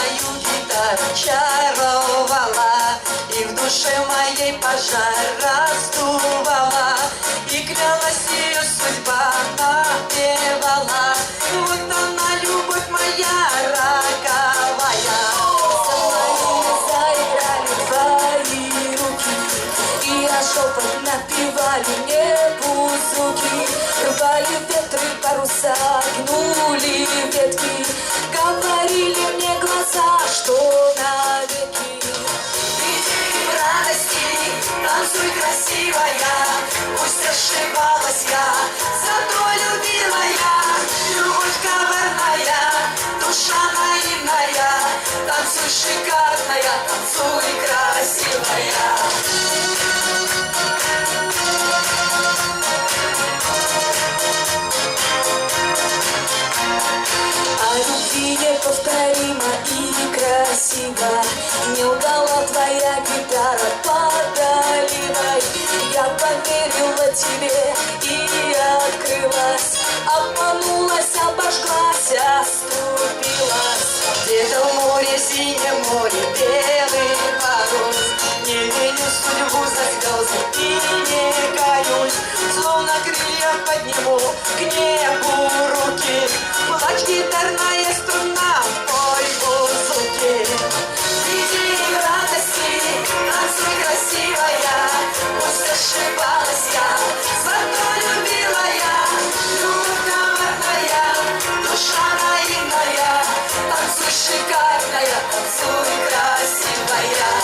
мою гитару чаровала, и в душе моей пожар раздувала, и клялась ее судьба напевала. Вот она, любовь моя роковая. За моими заиграли твои руки, и я шепот напевали небу звуки. Рвали ветры паруса, гнули ветки, говорили мне глаза, что навеки. Иди в радости, танцуй, красивая, пусть ошибалась я, зато любила я. Любовь коварная, душа наивная, танцуй, шикарная, танцуй, красивая. А любви неповторимо и красиво не лгала твоя гитара подолива. Я поверила тебе и открылась, обманулась, обожглась, оступилась. Где-то в море, синем море, белый парус, не виню судьбу за слезы и не каюсь, словно крылья подниму к небу руки. Плачь, гитарная струна, пой звуки. Иди в радости, танцуй, красивая, пусть ошибалась я, зато любила я. Любовь коварная, душа наивная, танцуй, шикарная, танцуй, красивая.